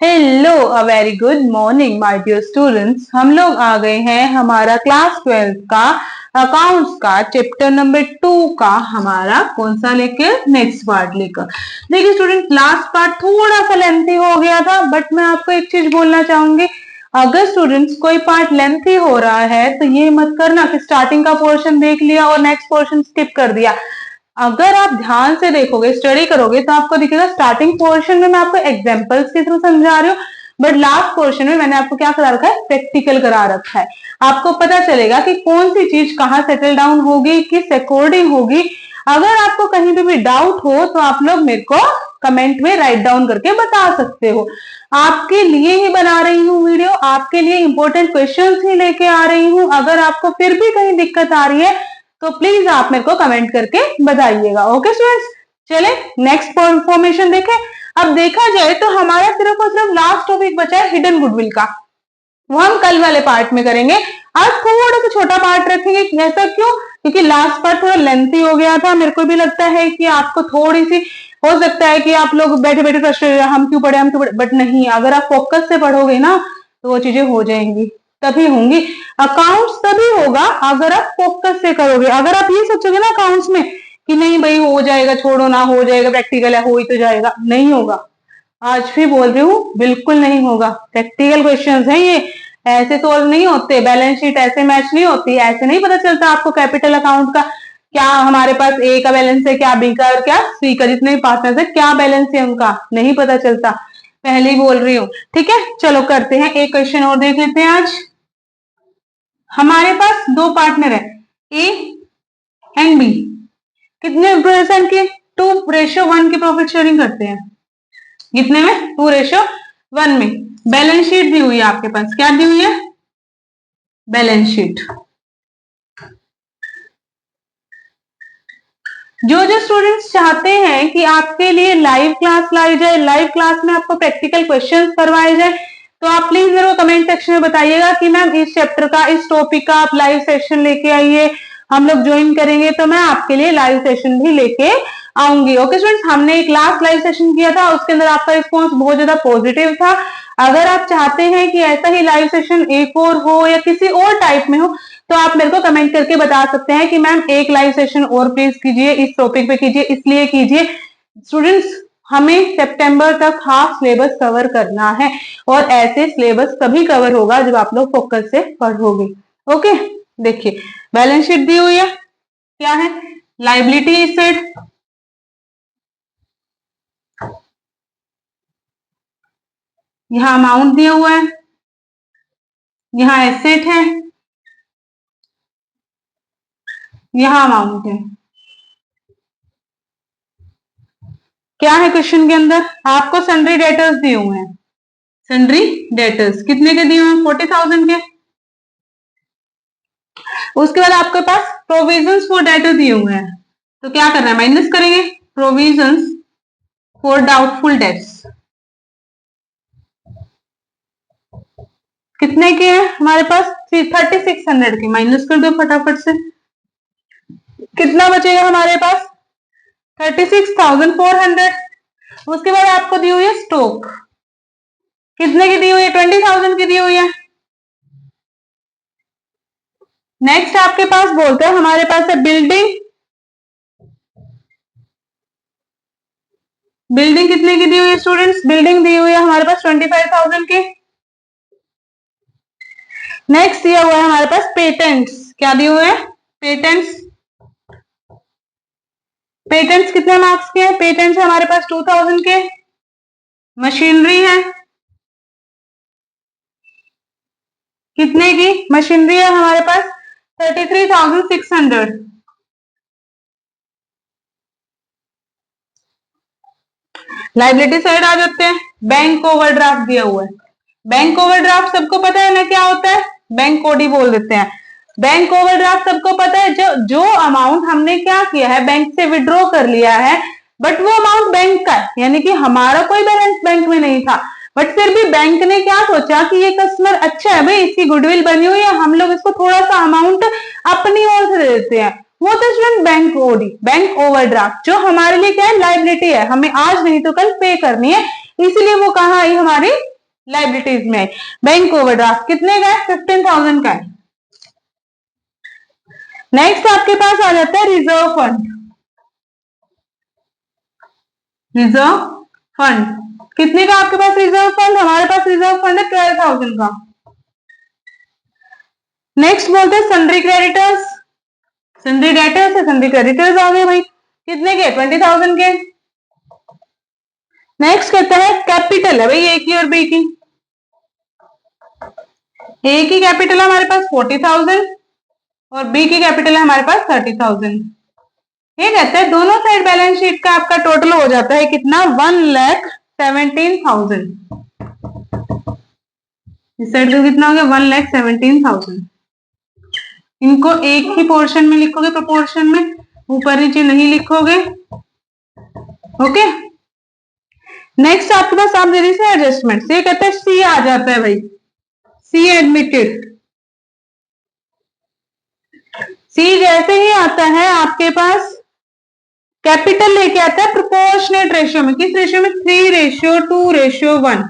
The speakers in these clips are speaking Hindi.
Hello, a very good morning my dear students. हम लोग आ गए हैं हमारा क्लास 12 का अकाउंट्स का चैप्टर नंबर 2 का हमारा कौन सा लेकर नेक्स्ट पार्ट लेकर। देखिए स्टूडेंट, लास्ट पार्ट थोड़ा सा लेंथी हो गया था, बट मैं आपको एक चीज बोलना चाहूंगी। अगर स्टूडेंट्स कोई पार्ट लेंथी हो रहा है तो ये मत करना कि स्टार्टिंग का पोर्शन देख लिया और नेक्स्ट पोर्शन स्किप कर दिया। अगर आप ध्यान से देखोगे, स्टडी करोगे, तो आपको दिखेगा स्टार्टिंग पोर्शन में मैं आपको एग्जांपल्स के थ्रू समझा रही हूँ, बट लास्ट पोर्शन में मैंने आपको क्या करा रखा है, प्रैक्टिकल करा रखा है। आपको पता चलेगा कि कौन सी चीज कहाँ सेटल डाउन होगी, किस अकॉर्डिंग होगी। अगर आपको कहीं पे भी डाउट हो तो आप लोग मेरे को कमेंट में राइट डाउन करके बता सकते हो। आपके लिए ही बना रही हूँ वीडियो, आपके लिए इंपॉर्टेंट क्वेश्चंस ही लेके आ रही हूँ। अगर आपको फिर भी कहीं दिक्कत आ रही है तो प्लीज आप मेरे को कमेंट करके बताइएगा। ओके स्टूडेंट्स, चले नेक्स्ट फॉर्मेशन देखें। अब देखा जाए तो हमारा सिर्फ और सिर्फ लास्ट टॉपिक बचा है हिडन गुडविल का, वो हम कल वाले पार्ट में करेंगे। आज थोड़ा सा छोटा पार्ट रखेंगे। ऐसा क्यों? क्योंकि लास्ट पार्ट थोड़ा लेंथी हो गया था। मेरे को भी लगता है कि आपको थोड़ी सी हो सकता है कि आप लोग बैठे बैठे फ्रस्ट्रेटेड, हम क्यों पढ़े, बट नहीं, अगर आप फोकस से पढ़ोगे ना तो वो चीजें हो जाएंगी, तभी होंगी। अकाउंट्स तभी होगा अगर आप फोकस से करोगे। अगर आप ये सोचोगे ना अकाउंट्स में कि नहीं भाई हो जाएगा, छोड़ो ना, हो जाएगा, प्रैक्टिकल है, हो ही तो जाएगा, नहीं होगा। आज भी बोल रही हूँ, बिल्कुल नहीं होगा। प्रैक्टिकल क्वेश्चंस हैं ये, ऐसे सोल्व नहीं होते। बैलेंस शीट ऐसे मैच नहीं होती, ऐसे नहीं पता चलता आपको कैपिटल अकाउंट का क्या हमारे पास ए का बैलेंस है, क्या बी का और क्या सी का, जितने भी पार्टनर्स है क्या बैलेंस है उनका नहीं पता चलता। पहले ही बोल रही हूँ, ठीक है। चलो करते हैं, एक क्वेश्चन और देख लेते हैं आज। हमारे पास दो पार्टनर है ए एंड बी, कितने परसेंट के, 2:1 की प्रॉफिट शेयरिंग करते हैं। कितने में? 2:1 में। बैलेंस शीट दी हुई है आपके पास, क्या दी हुई है? Balance sheet. जो जो स्टूडेंट्स चाहते हैं कि आपके लिए लाइव क्लास लाई जाए, लाइव क्लास में आपको प्रैक्टिकल क्वेश्चंस करवाए जाए, तो आप प्लीज मेरे को कमेंट सेक्शन में बताइएगा कि मैम इस चैप्टर का, इस टॉपिक का आप लाइव सेशन लेके आइए, हम लोग ज्वाइन करेंगे, तो मैं आपके लिए लाइव सेशन भी लेके आऊंगी। ओके स्टूडेंट्स, हमने एक लास्ट लाइव सेशन किया था, उसके अंदर आपका रिस्पॉन्स बहुत ज्यादा पॉजिटिव था। अगर आप चाहते हैं कि ऐसा ही लाइव सेशन एक और हो या किसी और टाइप में हो, तो आप मेरे को कमेंट करके बता सकते हैं कि मैम एक लाइव सेशन और प्लीज कीजिए, इस टॉपिक पे कीजिए, इसलिए कीजिए। स्टूडेंट्स, हमें सितंबर तक हाफ सिलेबस कवर करना है, और ऐसे सिलेबस तभी कवर होगा जब आप लोग फोकस से पढ़ोगे। ओके, देखिए बैलेंस शीट दी हुई है, क्या है? लाइबिलिटी इज सेड, यहां अमाउंट दिया हुआ है, यहां एसेट है, यहां अमाउंट है। क्या है क्वेश्चन के अंदर? आपको सन्ड्री डेटर्स दिए हुए हैं। सन्ड्री डेटर्स कितने के दिए हुए हैं? 40,000 के। उसके बाद आपके पास प्रोविजंस फॉर डेटर दिए हुए हैं, तो क्या करना है? माइनस करेंगे। प्रोविजंस फॉर डाउटफुल डेट्स कितने के हैं हमारे पास? 3600 के। माइनस कर दो फटाफट से, कितना बचेगा हमारे पास? 36,400। उसके बाद आपको दी हुई है स्टॉक, कितने की दी हुई है? 20,000 की दी हुई है। नेक्स्ट आपके पास बोलते हैं हमारे पास है बिल्डिंग। बिल्डिंग कितने की दी हुई है स्टूडेंट्स? बिल्डिंग दी हुई है हमारे पास 25,000 की। नेक्स्ट दिया हुआ है हमारे पास पेटेंट्स, क्या दिए हुए हैं? पेटेंट्स। पेटेंट्स कितने मार्क्स के हैं? पेटेंट्स है हमारे पास 2000 के। मशीनरी है, कितने की मशीनरी है हमारे पास? 33,600। लाइबिलिटी साइड आ जाते हैं। बैंक ओवरड्राफ्ट दिया हुआ है। बैंक ओवरड्राफ्ट सबको पता है ना क्या होता है? बैंक कोडी बोल देते हैं। बैंक ओवरड्राफ्ट सबको पता है, जो अमाउंट हमने क्या किया है, बैंक से विड्रॉ कर लिया है, बट वो अमाउंट बैंक का है, यानी कि हमारा कोई बैलेंस बैंक में नहीं था, बट फिर भी बैंक ने क्या सोचा कि ये कस्टमर अच्छा है भाई, इसकी गुडविल बनी हुई है, हम लोग इसको थोड़ा सा अमाउंट अपनी ओर से दे देते हैं। वो तो student bank OD, bank overdraft, जो हमारे लिए क्या है? लाइबिलिटी है, हमें आज नहीं तो कल पे करनी है। इसीलिए वो कहाँ आई हमारी लाइबिलिटीज में आई। बैंक ओवरड्राफ्ट कितने का है? 15,000 का है। नेक्स्ट आपके पास आ जाता है रिजर्व फंड। रिजर्व फंड कितने का आपके पास रिजर्व फंड? हमारे पास रिजर्व फंड है 12,000 का। नेक्स्ट बोलते हैं सन्ड्री क्रेडिटर्स। सन्ड्री डेटर्स है, सन्ड्री क्रेडिटर्स आ गए भाई, कितने के? 20,000 के। नेक्स्ट कहता है कैपिटल है भाई, ए की और बी की। ए की कैपिटल है हमारे पास 40,000 और बी की कैपिटल है हमारे पास 30,000। ये कहते हैं दोनों साइड बैलेंस शीट का आपका टोटल हो जाता है कितना? 1,17,000। इस साइड का कितना हो गया? 1,17,000। इनको एक ही पोर्शन में लिखोगे, प्रोपोर्शन में, ऊपर नीचे नहीं लिखोगे। ओके, नेक्स्ट आपके पास आप दे दीजिए एडजस्टमेंट। ये कहता है सी आ जाता है भाई, सी एडमिटेड। सी जैसे ही आता है आपके पास कैपिटल लेके आता है प्रोपोर्शनेट रेशियो में। किस रेशियो में? 3:2:1।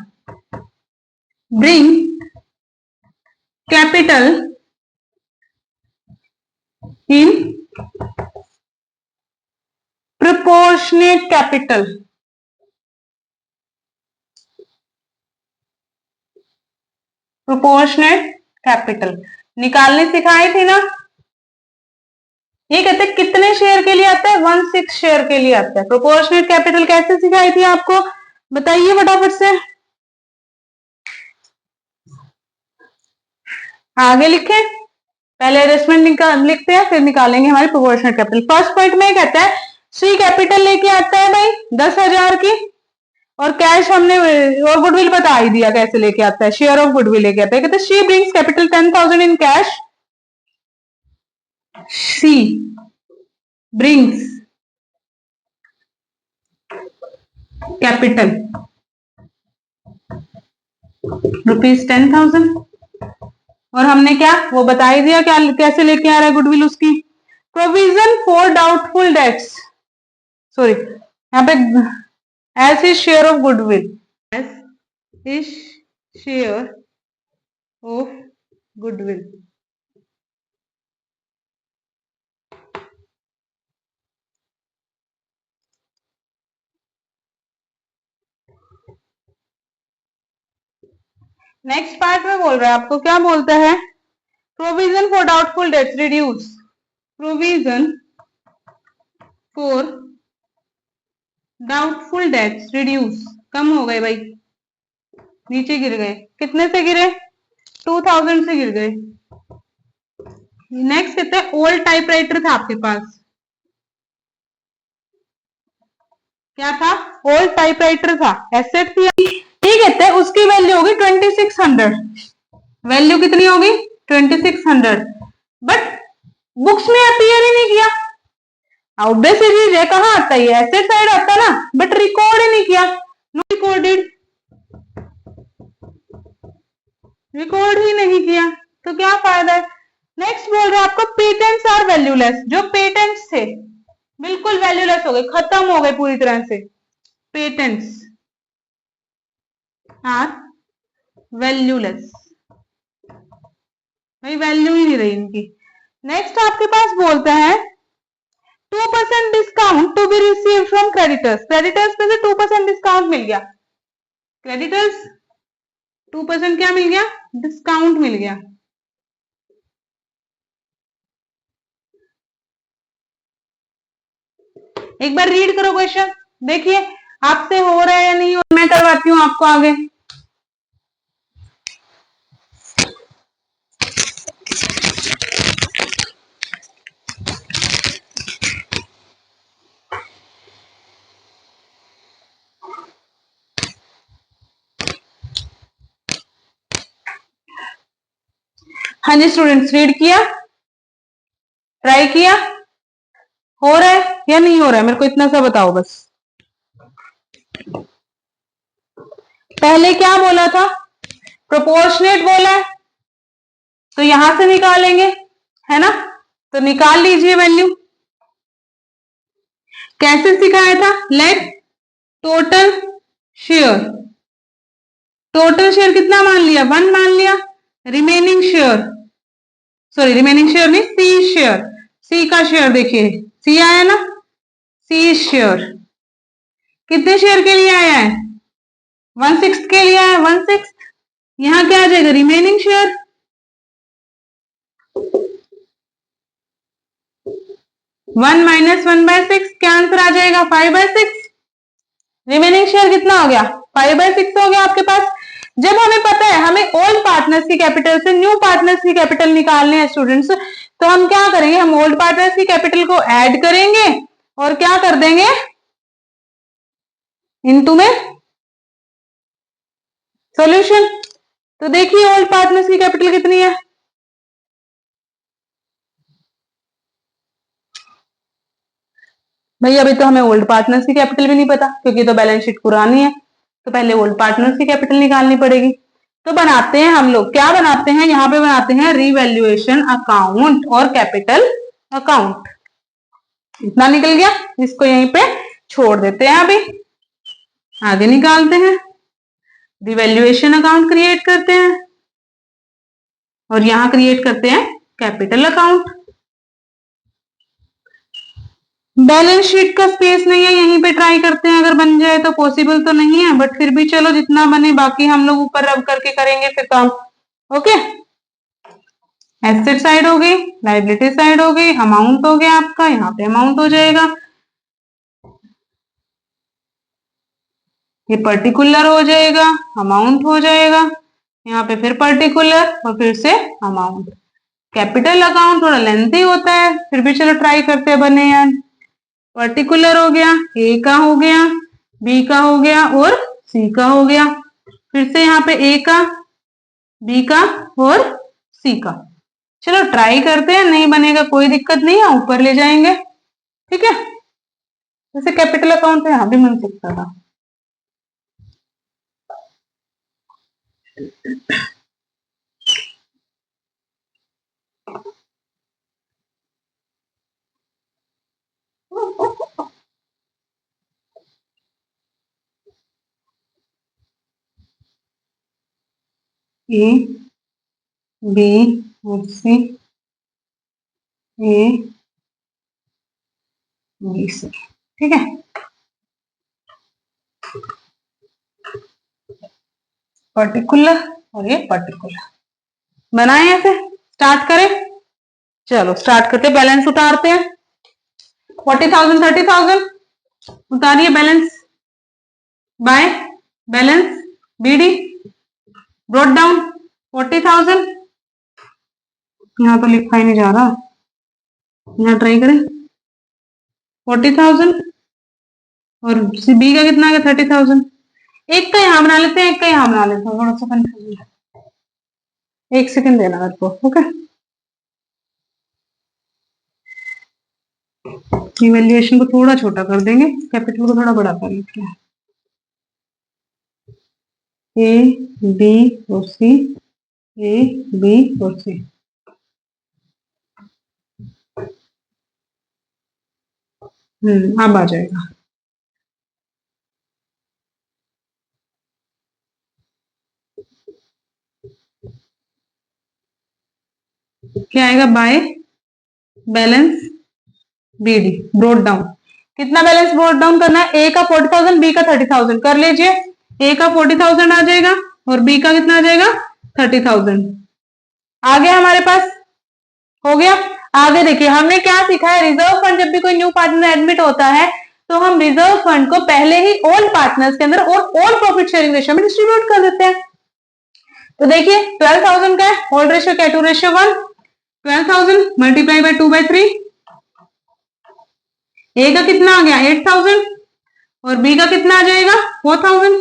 Bring capital in proportionate capital. Proportionate capital निकालने सिखाई थी ना। ये कहते हैं कितने शेयर के लिए आता है? 1/6 शेयर के लिए आता है। प्रोपोर्शनेट कैपिटल कैसे सिखाई थी आपको, बताइए फटाफट से। आगे लिखे, पहले एडजस्टमेंट लिखते हैं फिर निकालेंगे हमारी प्रोपोर्शनेट कैपिटल। फर्स्ट पॉइंट में कहता है सी कैपिटल लेके आता है भाई 10,000 की, और कैश हमने और गुडविल बता ही दिया कैसे लेके आता है, शेयर ऑफ गुडविल लेके आता है। कहते हैं she brings capital 10,000 in cash. She brings capital ₹10,000, और हमने क्या वो बता ही दिया क्या कैसे लेके आ रहा है गुडविल उसकी। Provision for doubtful debts, sorry यहाँ पे as is share of goodwill, as is share of goodwill. Next part में बोल रहा है आपको, क्या बोलता है? Provision for doubtful debts reduce. Provision for doubtful debts reduce, कम हो गए भाई, नीचे गिर गए। कितने से गिरे? 2,000 से गिर गए। नेक्स्ट कहते हैं ओल्ड टाइपराइटर था आपके पास, क्या था? ओल्ड टाइपराइटर था, एसेट थी। ठीक कहते हैं उसकी वैल्यू होगी 2600। वैल्यू कितनी होगी? 2600, बट बुक्स में अपीयर ही नहीं किया। ऑब्वियस चीज है, कहाँ आता है? एसेट साइड आता है ना, बट रिकॉर्ड ही नहीं किया। नो रिकॉर्डेड, रिकॉर्ड ही नहीं किया तो क्या फायदा है। नेक्स्ट बोल रहे हैं आपको पेटेंट्स आर वैल्यूलेस। जो पेटेंट्स थे बिल्कुल वैल्यूलेस हो गए, खत्म हो गए पूरी तरह से। पेटेंट्स आर वैल्यूलेस, भाई वैल्यू ही नहीं रही इनकी। नेक्स्ट आपके पास बोलता है 2% discount to be receive from creditors. Creditors पे से 2% डिस्काउंट मिल गया। क्रेडिटर्स 2% क्या मिल गया? डिस्काउंट मिल गया। एक बार रीड करो क्वेश्चन, देखिए आपसे हो रहा है या नहीं हो रहा। मैं करवाती हूँ आपको आगे। हाँ जी स्टूडेंट्स, रीड किया, ट्राई किया, हो रहा है या नहीं हो रहा है? मेरे को इतना सा बताओ बस। पहले क्या बोला था? प्रोपोर्शनेट बोला है, तो यहां से निकालेंगे, है ना? तो निकाल लीजिए वैल्यू। कैसे सिखाया था? Let total share, total share कितना मान लिया, 1 मान लिया। Remaining share, sorry remaining share नहीं, सी शेयर, सी का शेयर देखिए, सी आया ना, सी शेयर कितने शेयर के लिए आया है, 1/6 के लिए आया, 1/6। यहां क्या आ जाएगा, रिमेनिंग शेयर, 1 - 1/6, क्या आंसर आ जाएगा, 5/6। रिमेनिंग शेयर कितना हो गया, 5/6 हो गया आपके पास। जब हमें पता है हमें ओल्ड पार्टनर्स की कैपिटल से न्यू पार्टनर्स की कैपिटल निकालने हैं स्टूडेंट्स, तो हम क्या करेंगे, हम ओल्ड पार्टनर्स की कैपिटल को ऐड करेंगे और क्या कर देंगे, इनटू में सॉल्यूशन। तो देखिए ओल्ड पार्टनर्स की कैपिटल कितनी है, भैया अभी तो हमें ओल्ड पार्टनर्स की कैपिटल भी नहीं पता क्योंकि तो बैलेंस शीट पुरानी है, तो पहले ओल्ड पार्टनर्स की कैपिटल निकालनी पड़ेगी। तो बनाते हैं हम लोग, क्या बनाते हैं, यहाँ पे बनाते हैं रीवैल्यूएशन अकाउंट और कैपिटल अकाउंट। इतना निकल गया, इसको यहीं पे छोड़ देते हैं, अभी आगे निकालते हैं। रिवैल्यूएशन अकाउंट क्रिएट करते हैं और यहां क्रिएट करते हैं कैपिटल अकाउंट। बैलेंस शीट का स्पेस नहीं है, यहीं पे ट्राई करते हैं, अगर बन जाए तो, पॉसिबल तो नहीं है बट फिर भी चलो जितना बने, बाकी हम लोग ऊपर रब करके करेंगे फिर काम। ओके, एसेट साइड हो गई, लाइबिलिटी साइड हो गई, अमाउंट हो गया आपका, यहाँ पे अमाउंट हो जाएगा, ये पर्टिकुलर हो जाएगा, अमाउंट हो जाएगा, यहाँ पे फिर पर्टिकुलर और फिर से अमाउंट। कैपिटल अकाउंट थोड़ा लेंथी होता है, फिर भी चलो ट्राई करते हैं बने यार। पर्टिकुलर हो गया, ए का हो गया, बी का हो गया और सी का हो गया, फिर से यहाँ पे ए का, बी का और सी का। चलो ट्राई करते हैं, नहीं बनेगा कोई दिक्कत नहीं है, ऊपर ले जाएंगे, ठीक है। जैसे कैपिटल अकाउंट तो यहाँ भी बन सकता था। ए बी और सी, ए बी सी, ठीक है। पर्टिकुलर और ये पर्टिकुलर बनाए ऐसे, स्टार्ट करें, चलो स्टार्ट करते, बैलेंस उतारते हैं। 40,000 30,000 उतारिए balance, by balance BD brought down 40,000, यहाँ तो लिखा ही नहीं जा रहा, यहाँ ट्राई करें 40,000 और बी का कितना आ गया 30,000। एक का यहाँ बना लेते हैं, एक का यहाँ बना लेते हैं, थोड़ा सा कंफ्यूजन है, एक सेकंड देना मेरे को, ओके। इवैल्यूएशन को थोड़ा छोटा कर देंगे, कैपिटल को थोड़ा बड़ा कर लेते हैं। ए बी और सी, ए बी और सी, अब आ जाएगा। क्या आएगा, by balance BD brought down. कितना बैलेंस ब्रॉट डाउन करना है, ए का 40,000, बी का 30,000 कर लीजिए। ए का 40,000 आ जाएगा और बी का कितना आ जाएगा 30,000। आ गया हमारे पास, हो गया। आगे देखिए हमने क्या सीखा है, रिजर्व फंड जब भी कोई न्यू पार्टनर एडमिट होता है तो हम रिजर्व फंड को पहले ही ओल्ड पार्टनर्स के अंदर और ओल्ड प्रॉफिट शेयरिंग रेशियो में डिस्ट्रीब्यूट कर देते हैं। तो देखिए 12,000 का है, ओल्ड रेशियो क्या है 2:1, 12,000 मल्टीप्लाई बाय 2/3, ए का कितना आ गया 8,000 और बी का कितना आ जाएगा 4,000,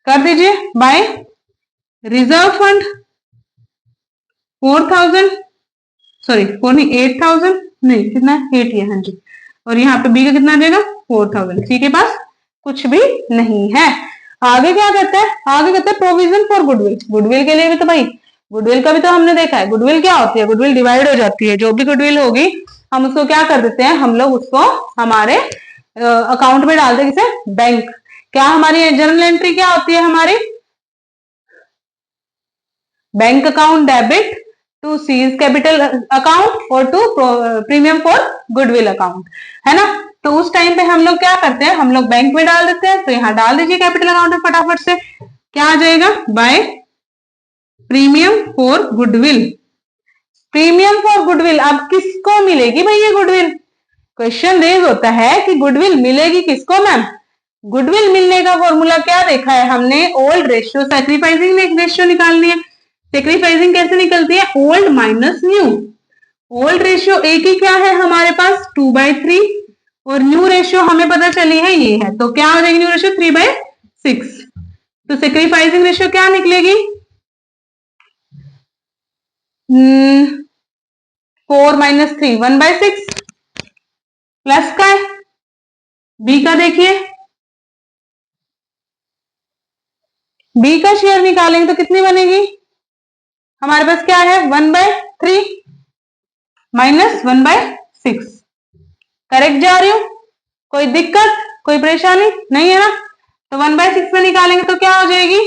कर दीजिए बाय रिजर्व फंड 4,000, सॉरी 4 नहीं 8,000, नहीं कितना है 8 है, हाँ जी। और यहाँ पे बी का कितना आ जाएगा 4,000, सी के पास कुछ भी नहीं है। आगे क्या करते हैं, आगे कहते हैं प्रोविजन फॉर गुडविल। गुडविल के लिए भी तो भाई, गुडविल का भी तो हमने देखा है, गुडविल क्या होती है, गुडविल डिवाइड हो जाती है, जो भी गुडविल होगी हम उसको क्या कर देते हैं, हम लोग उसको हमारे अकाउंट में डाल देंगे, बैंक। क्या हमारी जर्नल एंट्री क्या होती है हमारी? Bank account debit to C's capital account और to premium for goodwill account, है ना। तो उस टाइम पे हम लोग क्या करते हैं, हम लोग बैंक में डाल देते हैं। तो यहाँ डाल दीजिए कैपिटल अकाउंट में फटाफट से, क्या आ जाएगा? By premium for goodwill. Premium for goodwill अब किसको मिलेगी भाई ये गुडविल? क्वेश्चन रेज होता है कि गुडविल मिलेगी किसको मैम? गुडविल मिलने का फॉर्मूला क्या देखा है हमने? ओल्ड रेशियो सैक्रिफाइसिंग रेशियो निकालनी है। सैक्रिफाइसिंग कैसे निकलती है? Old minus new. Old ratio एक ही क्या है हमारे पास? 2/3 और न्यू रेशियो हमें पता चली है ये है, तो क्या हो जाएगी न्यू रेशियो? 3/6। तो सैक्रिफाइसिंग रेशियो क्या निकलेगी? 4 - 3 1/6 प्लस का है बी का, देखिए बी का शेयर निकालेंगे तो कितनी बनेगी हमारे पास? क्या है? 1/3 माइनस 1/6। करेक्ट जा रही हूं? कोई दिक्कत, कोई परेशानी नहीं है ना? तो 1/6 में निकालेंगे तो क्या हो जाएगी?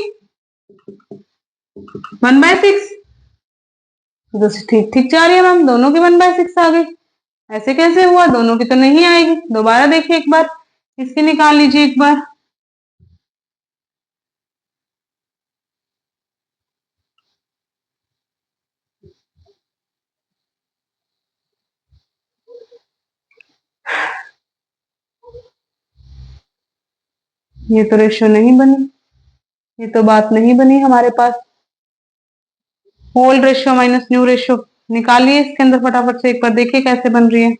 1/6। ठीक ठीक जा रही है मैम, दोनों की 1/6 आ गई। ऐसे कैसे हुआ? दोनों की तो नहीं आएगी। दोबारा देखिए एक बार, इसकी निकाल लीजिए एक बार। ये तो रेशियो नहीं बनी, ये तो बात नहीं बनी हमारे पास। Old ratio minus new ratio निकालिए इसके अंदर फटाफट से, एक बार देखिए कैसे बन रही है।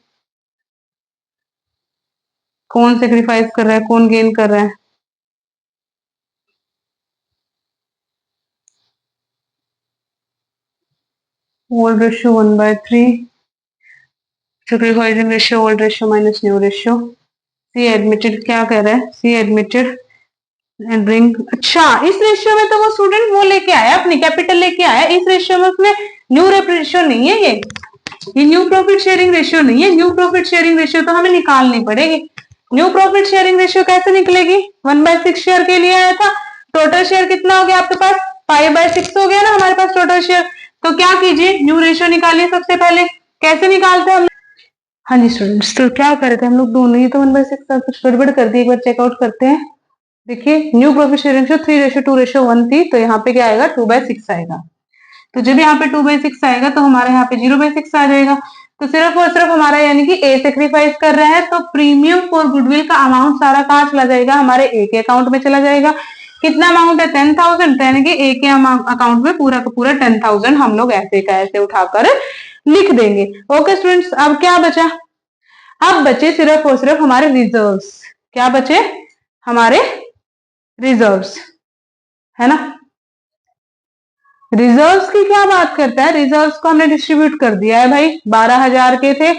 कौन सेक्रीफाइस कर रहा है, कौन गेन कर रहा है? Old ratio 1/3, sacrificing ratio old ratio minus new ratio. C admitted क्या कह रहा है? सी एडमिटेड एंड ब्रिंग, अच्छा इस रेशियो में तो वो स्टूडेंट वो लेके आया, अपनी कैपिटल लेके आया। इस रेशियो में उसमें न्यू रेशियो नहीं है, ये न्यू प्रॉफिट शेयरिंग रेशियो नहीं है। न्यू प्रॉफिट शेयरिंग रेशियो तो हमें निकालनी पड़ेगी। न्यू प्रॉफिट शेयरिंग रेशियो कैसे निकलेगी? 1/6 शेयर के लिए आया था। टोटल शेयर कितना हो गया आपके पास? 5/6 हो गया ना हमारे पास टोटल शेयर। तो क्या कीजिए, न्यू रेशियो निकालिए सबसे पहले। कैसे निकालते हैं हम? हाँ जी स्टूडेंट्स, तो क्या कर रहे थे हम लोग दोनों ही तो 1/6 कुछ गड़बड़ कर दी। एक बार चेकआउट करते हैं। देखिए न्यू प्रॉफिट शेयरिंग रेशियो 3:2:1 थी, तो यहाँ पे क्या आएगा? 2/6 आएगा। तो जब यहाँ पे 2/6 आएगा तो हमारे यहाँ पे 0/6 आ जाएगा। तो सिर्फ और सिर्फ हमारा यानी कि ए सेक्रीफाइस कर रहा है, तो प्रीमियम फॉर गुडविल का अमाउंट सारा कहाँ चला जाएगा? हमारे ए के अकाउंट में चला जाएगा। कितना अमाउंट है? 10,000। यानी कि ए के अकाउंट में पूरा का पूरा 10,000 हम लोग ऐसे का ऐसे उठाकर लिख देंगे। ओके स्टूडेंट्स, अब क्या बचा? अब बचे सिर्फ और सिर्फ हमारे रिजर्व्स। क्या बचे? हमारे रिजर्व्स, है ना। रिजर्व्स की क्या बात करता है? रिजर्व्स को हमने डिस्ट्रीब्यूट कर दिया है भाई, 12,000 के थे।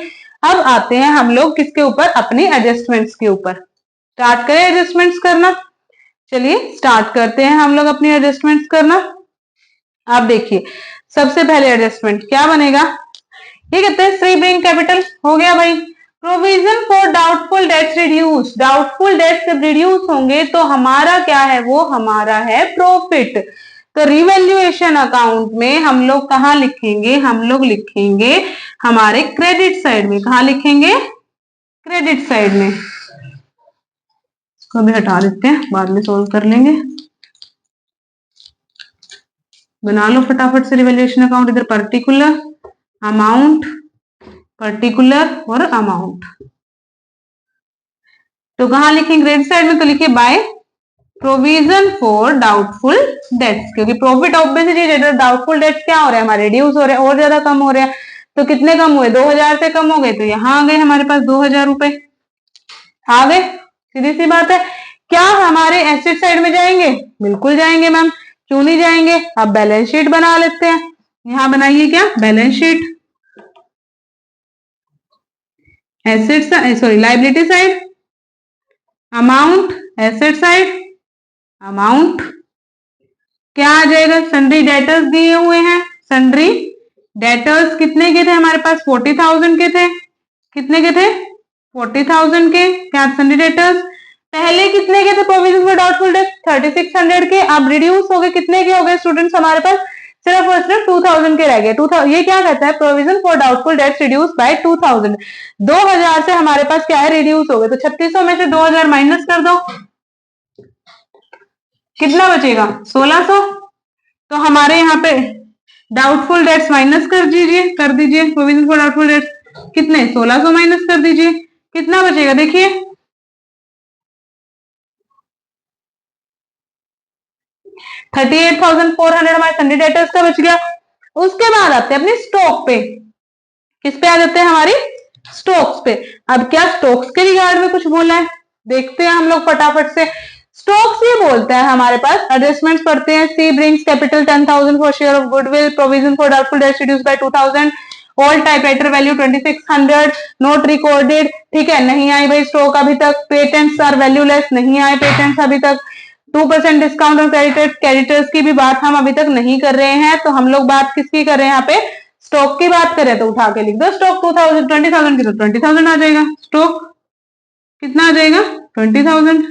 अब आते हैं हम लोग किसके ऊपर? अपनी एडजस्टमेंट्स के ऊपर। स्टार्ट करें एडजस्टमेंट्स करना। चलिए स्टार्ट करते हैं हम लोग अपनी एडजस्टमेंट्स करना। आप देखिए सबसे पहले एडजस्टमेंट क्या बनेगा? ये कहते हैं फ्री ब्रिंग कैपिटल हो गया भाई। Provision for doubtful debts reduce. Doubtful debts जब रिड्यूस होंगे तो हमारा क्या है? वो हमारा है प्रॉफिट। तो रिवैल्यूएशन अकाउंट में हम लोग कहाँ लिखेंगे? हम लोग लिखेंगे हमारे क्रेडिट साइड में। कहाँ लिखेंगे? क्रेडिट साइड में। इसको भी हटा देते हैं, बाद में सोल्व कर लेंगे। बना लो फटाफट से रिवैल्यूएशन अकाउंट। इधर पर्टिकुलर अमाउंट, पर्टिकुलर और अमाउंट। तो कहाँ लिखेंगे? क्रेडिट साइड में तो लिखिए by provision for doubtful dates, क्योंकि प्रॉफिट ऑब्वियसली डाउटफुल डेट्स क्या हो रहे हैं? हमारे रिड्यूस हो रहे हैं और ज्यादा कम हो रहे हैं। तो कितने कम हुए? 2,000 से कम हो गए, तो यहाँ आ गए हमारे पास 2,000 रुपए आ गए। सीधी सी बात है। क्या हमारे एसेट साइड में जाएंगे? बिल्कुल जाएंगे मैम, क्यों नहीं जाएंगे। अब बैलेंस शीट बना लेते हैं। यहाँ बनाइए क्या? Balance sheet. Asset sorry liability side amount, asset side amount. क्या आ जाएगा? सन्ड्री डेटर्स दिए हुए हैं। सन्ड्री डेटर्स कितने के थे हमारे पास? 40,000 के थे। कितने के थे? 40,000 के। क्या सन्ड्री डेटर्स? पहले कितने के थे प्रोविजन फॉर डाउटफुल डेट? 3600 के। अब रिड्यूस हो गए, कितने के हो गए स्टूडेंट्स हमारे पास? सिर्फ और सिर्फ 2000 के रह गए। 2000 ये क्या कहता है? Provision for doubtful debts reduce by 2000। 2000 से हमारे पास क्या है? रिड्यूस हो गए। तो 3600 में से 2000 माइनस कर दो, कितना बचेगा? 1600। तो हमारे यहाँ पे डाउटफुल डेट्स माइनस कर दीजिए प्रोविजन फॉर डाउटफुल डेट्स। कितने? 1600 माइनस कर दीजिए, कितना बचेगा? देखिए 38,400 हमारे सन्डे डेटर्स का बच गया। उसके बाद आते हैं अपने स्टॉक पे। किस पे आ जाते हैं? हमारी स्टॉक्स पे। अब क्या स्टॉक्स के रिगार्ड में कुछ बोला है? देखते हैं हम लोग फटाफट से। स्टॉक्स ये बोलता है हमारे पास, एडजस्टमेंट्स पढ़ते हैं। C brings capital 10,000 for share of goodwill, provision for doubtful debts reduce by 2000, old typewriter value 2600, not recorded. ठीक है, नहीं आई भाई स्टॉक अभी तक। पेटेंट्स आर वैल्यूलेस, नहीं आए पेटेंट्स अभी तक। 2% डिस्काउंट ऑन क्रेडिटर्स की भी बात हम अभी तक नहीं कर रहे हैं। तो हम लोग बात किसकी कर रहे हैं? यहाँ पे स्टॉक की बात करें तो उठा के लिख दो स्टॉक 2000 की, तो 20,000 आ जाएगा। स्टॉक कितना आ जाएगा? 20,000।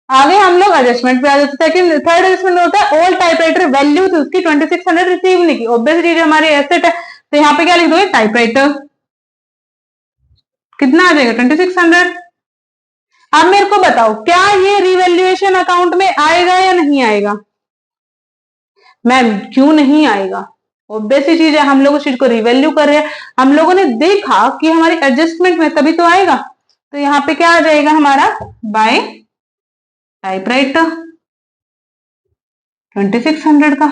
आगे हम लोग एडजस्टमेंट पे आ जाते हैं। थर्ड एडजस्टमेंट होता है ऑल टाइपराइटर वैल्यू थी उसकी 2600 रिसीव नहीं की। ऑब्वियस चीज हमारी एसेट है, तो यहाँ पे क्या लिख दोगे? टाइपराइटर। कितना आ जाएगा? 2600। अब मेरे को बताओ, क्या ये रिवैल्यूएशन अकाउंट में आएगा या नहीं आएगा? मैम क्यों नहीं आएगा? ऑब्वियस ही चीज है, हम लोग उस चीज को रिवैल्यू कर रहे हैं, हम लोगों ने देखा कि हमारी एडजस्टमेंट में, तभी तो आएगा। तो यहाँ पे क्या आ जाएगा हमारा? बाय टाइपराइटर 2600 का।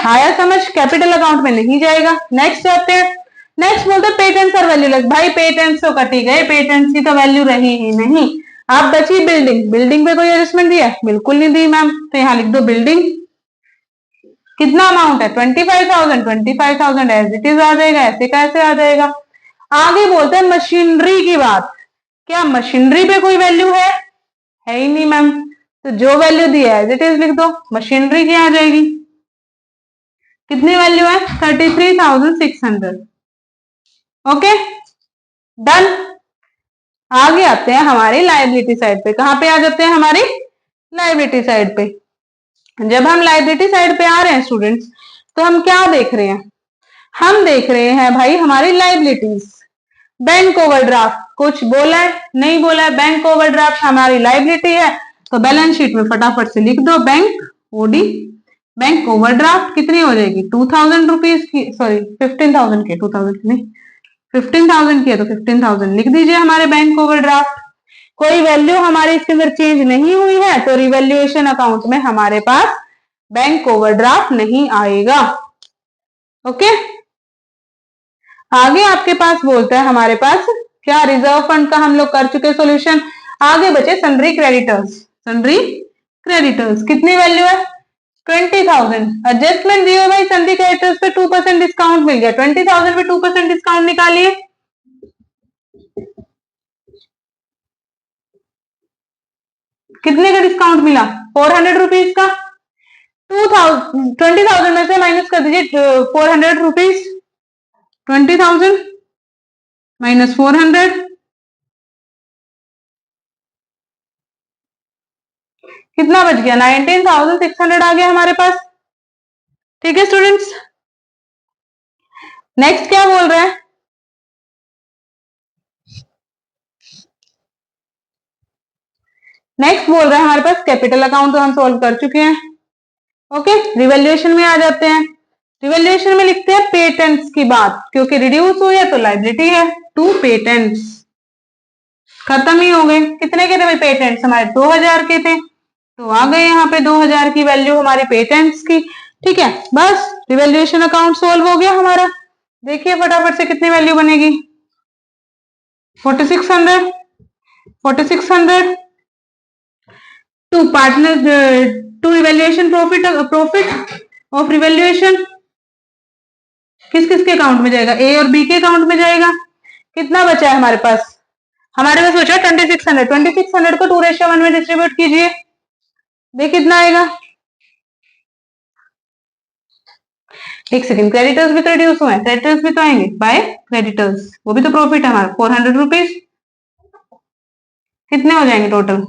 आया समझ? कैपिटल अकाउंट में नहीं जाएगा। नेक्स्ट जाते हैं। नेक्स्ट बोलते हैं पेटेंट्स और वैल्यूलेस। भाई पेटेंट्स तो कटी गए, पेटेंट्स की तो वैल्यू रही ही नहीं। आप बची बिल्डिंग। बिल्डिंग पे कोई एडजस्टमेंट दिया? बिल्कुल नहीं दी मैम। तो यहाँ लिख दो बिल्डिंग। कितना अमाउंट है? 25,000। 25,000 एज इट इज आ जाएगा। ऐसे कैसे आ जाएगा? आगे बोलते हैं मशीनरी की बात। क्या मशीनरी पे कोई वैल्यू है? है ही नहीं मैम। तो जो वैल्यू दी है एज इट इज लिख दो। मशीनरी की आ जाएगी। कितनी वैल्यू है? 33,600। Okay done. आगे आते हैं हमारी लायबिलिटी साइड पे। कहां पे आ जाते हैं? हमारी लायबिलिटी साइड पे। जब हम लायबिलिटी साइड पे आ रहे हैं स्टूडेंट्स, तो हम क्या देख रहे हैं? हम देख रहे हैं भाई हमारी लायबिलिटीज। बैंक ओवरड्राफ्ट कुछ बोला है? नहीं बोला है। बैंक ओवरड्राफ्ट हमारी लायबिलिटी है, तो बैलेंस शीट में फटाफट से लिख दो बैंक ओडी। बैंक ओवरड्राफ्ट कितनी हो जाएगी? 2,000 रुपीज की, सॉरी 15,000 की, 2,000 की नहीं, 15,000 की है, तो 15,000 लिख दीजिए हमारे बैंक ओवरड्राफ्ट। कोई वैल्यू हमारी इसके अंदर चेंज नहीं हुई है, तो रिवैल्यूएशन अकाउंट में हमारे पास बैंक ओवरड्राफ्ट नहीं आएगा। ओके आगे आपके पास बोलता है हमारे पास क्या? रिजर्व फंड का हम लोग कर चुके सॉल्यूशन। आगे बचे सन्ड्री क्रेडिटर्स। सन्ड्री क्रेडिटर्स कितनी वैल्यू है? 20,000। एडजस्टमेंट दिए भाई सन्ड्री क्रेडिटर्स पे 2% डिस्काउंट मिल गया। 20,000 पे 2% डिस्काउंट निकालिए। कितने का डिस्काउंट मिला? 400 रुपीज का। 20,000 में से माइनस कर दीजिए 400 रुपीज। 20,000 माइनस 400 कितना बच गया? 19,600 आ गया हमारे पास। ठीक है स्टूडेंट्स, नेक्स्ट क्या बोल रहे हैं? नेक्स्ट बोल रहा है हमारे पास कैपिटल अकाउंट, तो हम सॉल्व कर चुके हैं। ओके रिवैल्यूएशन में आ जाते हैं। रिवैल्यूएशन में लिखते हैं पेटेंट्स की बात, क्योंकि रिड्यूस हुई है तो लायबिलिटी है। 2 पेटेंट्स खत्म ही हो गए। कितने के थे भाई पेटेंट्स? हमारे 2,000 के थे, तो आ गए यहाँ पे 2,000 की वैल्यू हमारी पेटेंट्स की। ठीक है, बस रिवैल्यूएशन अकाउंट सोल्व हो गया हमारा। देखिए फटाफट से कितनी वैल्यू बनेगी? 4,600। 4,600 to partner to revaluation profit of revaluation किस किस के अकाउंट में जाएगा? ए और बी के अकाउंट में जाएगा। कितना बचा है हमारे पास? हमारे पास बचा 2,600। 2,600 को 2:1 में डिस्ट्रीब्यूट कीजिए, देख कितना आएगा। एक सेकंड, क्रेडिटर्स भी तो रिड्यूस हुए हैं, क्रेडिटर्स भी तो आएंगे बाय क्रेडिटर्स, वो भी तो प्रॉफिट है हमारा 400 रुपीज। कितने हो जाएंगे टोटल?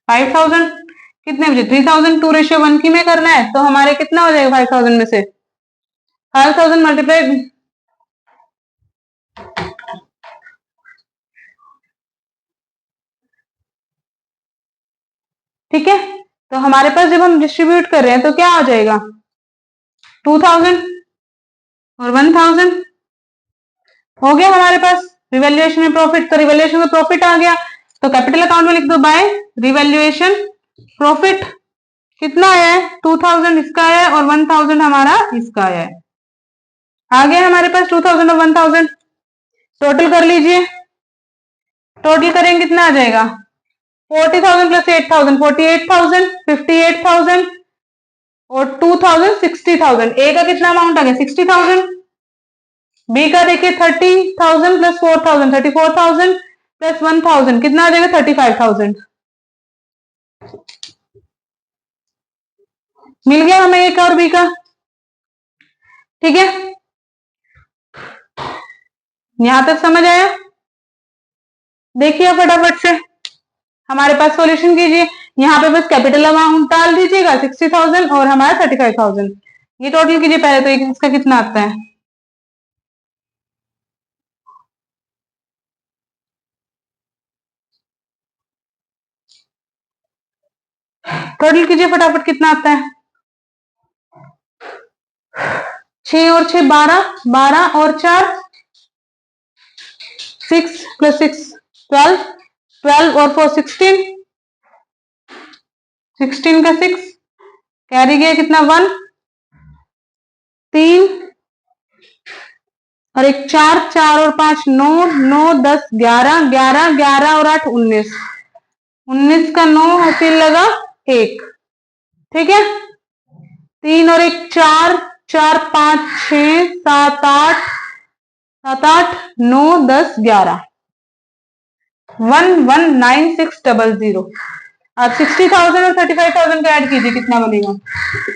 5000। कितने बजे? 3000 2:1 की में करना है, तो हमारे कितना हो जाएगा 5000 में से? 5000 मल्टीप्लाइड, ठीक है। तो हमारे पास जब हम डिस्ट्रीब्यूट कर रहे हैं तो क्या आ जाएगा? 2000 और 1000 हो गया हमारे पास। रिवैल्यूएशन में प्रॉफिट, तो रिवैल्यूएशन में प्रॉफिट आ गया, तो कैपिटल अकाउंट में लिख दो बाय रिवैल्यूएशन प्रॉफिट। कितना आया है? 2000 इसका आया है और 1000 हमारा इसका आया है। आ गया हमारे पास 2000 और 1000। टोटल कर लीजिए, टोटल करेंगे कितना आ जाएगा? 40,000 प्लस 8,000 48,000, 58,000 और 2000 60,000। ए का कितना अमाउंट आ गया? 60,000। बी का देखिए 30,000 प्लस 4,000 34,000 प्लस 1,000 कितना आ जाएगा? 35,000। मिल गया हमें ए का और बी का, ठीक है। यहां तक समझ आया? देखिए फटाफट से हमारे पास सॉल्यूशन कीजिए। यहाँ पे बस कैपिटल अमाउंट डाल दीजिएगा 60,000 और हमारा 35,000। ये टोटल कीजिए पहले, तो इसका कितना आता है? टोटल कीजिए फटाफट, कितना आता है? 6 और 6 12, 12 और 4 6 प्लस 6 12, 12 और 4 16, 16 का 6 कैरी गया कितना? 1 3 और एक 4, 4 और 5 9, 9 10 11, 11 11 और 8 19, 19 का 9 और 3 लगा 1, ठीक है। 3 और एक 4, 4 5 6 7 8 7 8 9 10 11 119600। अब 60,000 और 35,000 का ऐड कीजिए, कितना बनेगा?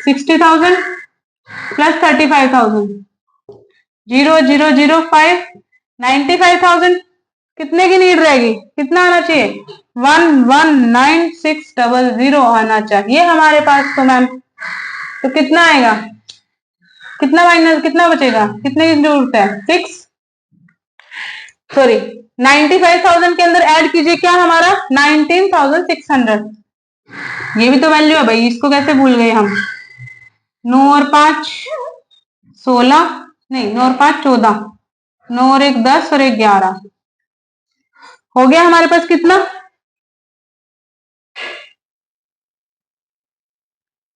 60,000 प्लस 35,000 0005 95,000। कितने की नीड रहेगी? कितना आना चाहिए? 119600 आना चाहिए हमारे पास। तो मैम तो कितना आएगा? कितना माइनस कितना बचेगा? कितने की जरूरत है? 6 सॉरी 95,000 के अंदर ऐड कीजिए क्या हमारा? 19,600। ये भी तो वैल्यू है भाई, इसको कैसे भूल गए हम? 9 और 5 16, नहीं 9 और 5 14, 9 और 1 10 और 1 11। हो गया हमारे पास कितना?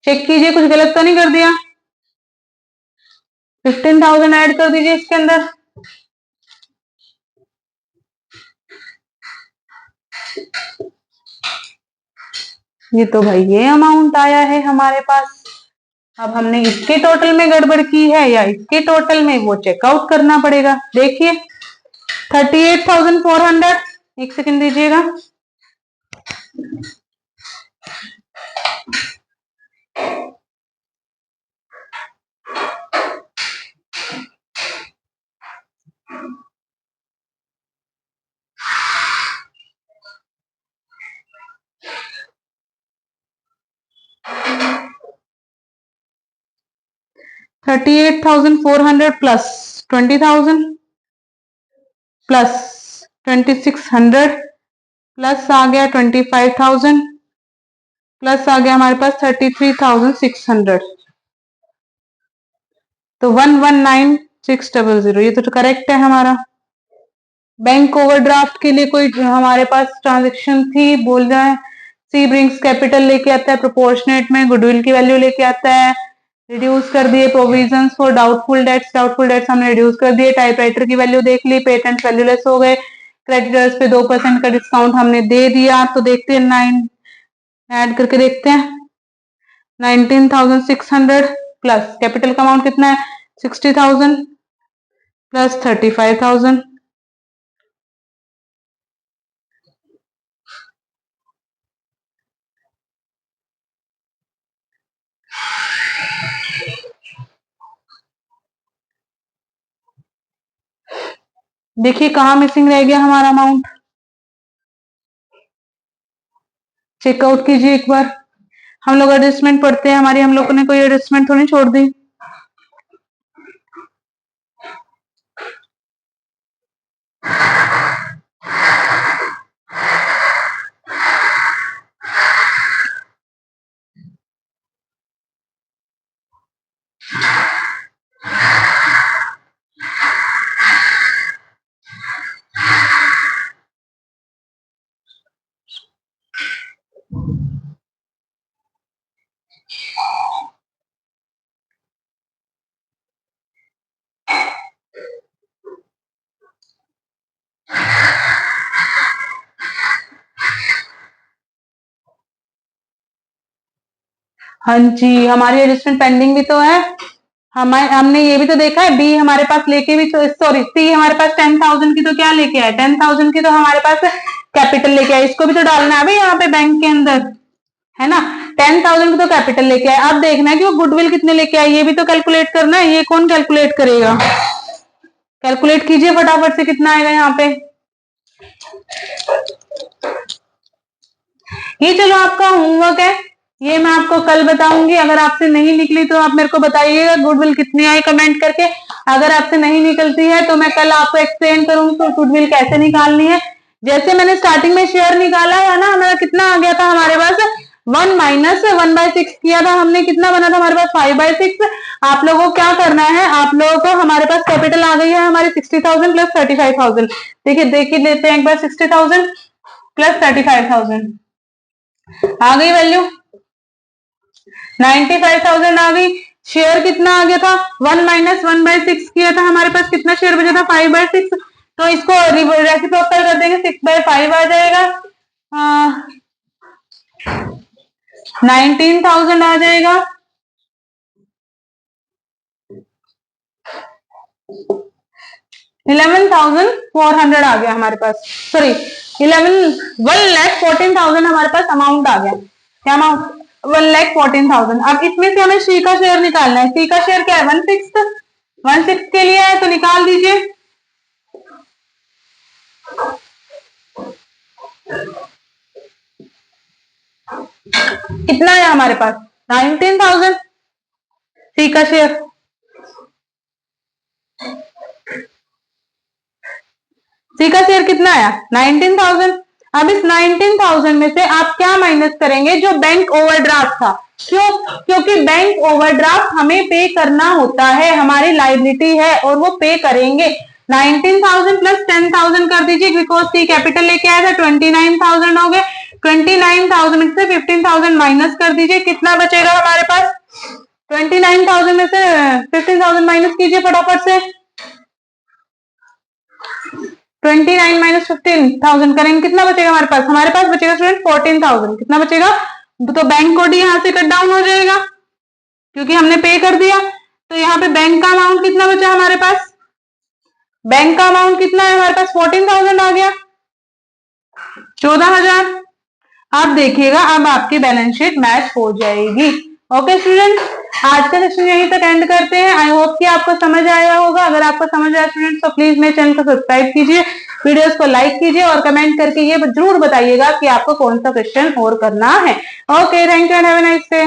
चेक कीजिए कुछ गलत तो नहीं कर दिया। 15,000 ऐड कर दीजिए इसके अंदर। ये तो भाई ये अमाउंट आया है हमारे पास। अब हमने इसके टोटल में गड़बड़ की है या इसके टोटल में, वो चेकआउट करना पड़ेगा। देखिए 38,400, एक सेकंड दीजिएगा। $38,400 प्लस 20,000 प्लस 2,600 प्लस आ गया 25,000 प्लस आ गया हमारे पास 33,600। तो 119600 ये तो करेक्ट है हमारा। बैंक ओवरड्राफ्ट के लिए कोई हमारे पास ट्रांजेक्शन थी, बोल जाए। सी ब्रिंग्स कैपिटल लेके आता है प्रोपोर्शनेट में, गुडविल की वैल्यू लेके आता है। रिड्यूस कर दिए provisions for doubtful dates, doubtful debts हमने रिड्यूस कर दिए। टाइपराइटर की वैल्यू देख ली, पेटेंट वैल्यूलेस हो गए। क्रेडिटर्स पे 2% का डिस्काउंट हमने दे दिया। तो देखते हैं 9 ऐड करके देखते हैं। 19,600 प्लस कैपिटल का अमाउंट कितना है? 60,000 प्लस 35,000। देखिए कहाँ मिसिंग रह गया हमारा अमाउंट, चेकआउट कीजिए एक बार। हम लोग एडजस्टमेंट पढ़ते हैं, हमारी हम लोगों ने कोई एडजस्टमेंट थोड़ी छोड़ दी। हाँ जी, हमारी एडजस्टमेंट पेंडिंग भी तो है। हमने ये भी तो देखा है, बी हमारे पास लेके भी तो, सॉरी सी हमारे पास 10,000 की तो क्या लेके आए, 10,000 की तो हमारे पास कैपिटल लेके आए, इसको भी तो डालना है भाई यहाँ पे बैंक के अंदर, है ना। 10,000 की तो कैपिटल लेके आए, अब देखना है कि वो गुडविल कितने लेके आए, ये भी तो कैलकुलेट करना है। ये कौन कैलकुलेट करेगा, कैलकुलेट कीजिए फटाफट से, कितना आएगा यहाँ पे। ये चलो आपका होमवर्क है, ये मैं आपको कल बताऊंगी। अगर आपसे नहीं निकली तो आप मेरे को बताइएगा गुडविल कितनी आई कमेंट करके। अगर आपसे नहीं निकलती है तो मैं कल आपको एक्सप्लेन करूंगी तो गुडविल कैसे निकालनी है। जैसे मैंने स्टार्टिंग में शेयर निकाला है ना, हमारा कितना आ गया था हमारे पास, 1 माइनस 1/6 किया था हमने, कितना बना था हमारे पास 5/6। आप लोगों को क्या करना है, आप लोगों को, हमारे पास कैपिटल आ गई है हमारी 60,000 प्लस 35,000। देखिए लेते हैं एक बार, 60,000 प्लस 35,000 आ गई वैल्यू, 95,000 आ गई। शेयर कितना आ गया था, 1 माइनस 1/6 किया था, हमारे पास कितना शेयर बचा था 5/6। तो इसको रेसिप्रोकल कर देंगे, 6/5 आ जाएगा, 19,000 आ जाएगा। 11,400 आ गया हमारे पास, सॉरी 1,14,000 हमारे पास अमाउंट आ गया। क्या अमाउंट, 1,14,000। अब इसमें से हमें सी का शेयर निकालना है। सी का शेयर क्या है, 1/6 के लिए है, तो निकाल दीजिए। कितना है हमारे पास, 19,000 सी का शेयर। सी का शेयर कितना आया, 19,000। अब इस 19,000 में से आप क्या माइनस करेंगे, जो बैंक ओवरड्राफ्ट था। क्यों, क्योंकि बैंक ओवरड्राफ्ट हमें पे करना होता है, हमारी लाइबिलिटी है और वो पे करेंगे। 19,000 प्लस 10,000 कर दीजिए, बिकॉज सी कैपिटल लेके आया था, 29,000 हो गए। 29,000 में से 15,000 माइनस कर दीजिए, कितना बचेगा हमारे पास, 29,000 में से 15,000 माइनस कीजिए फटाफट से। 29 माइनस 15,000 करेंगे, कितना बचेगा हमारे पास बचेगा स्टूडेंट 14,000। कितना बचेगा, तो बैंक कोड यहाँ से कट डाउन हो जाएगा क्योंकि हमने पे कर दिया। तो यहाँ पे बैंक का अमाउंट कितना बचा हमारे पास, बैंक का अमाउंट कितना है हमारे पास, 14,000 आ गया, 14,000। आप देखिएगा अब आपकी बैलेंस शीट मैच हो जाएगी। ओके स्टूडेंट, आज का सेशन यहीं तक एंड करते हैं। आई होप कि आपको समझ आया होगा। अगर आपको समझ आया स्टूडेंट तो प्लीज मेरे चैनल को सब्सक्राइब कीजिए, वीडियोस को लाइक कीजिए और कमेंट करके ये जरूर बताइएगा कि आपको कौन सा क्वेश्चन और करना है। Okay, thank you and have a nice day.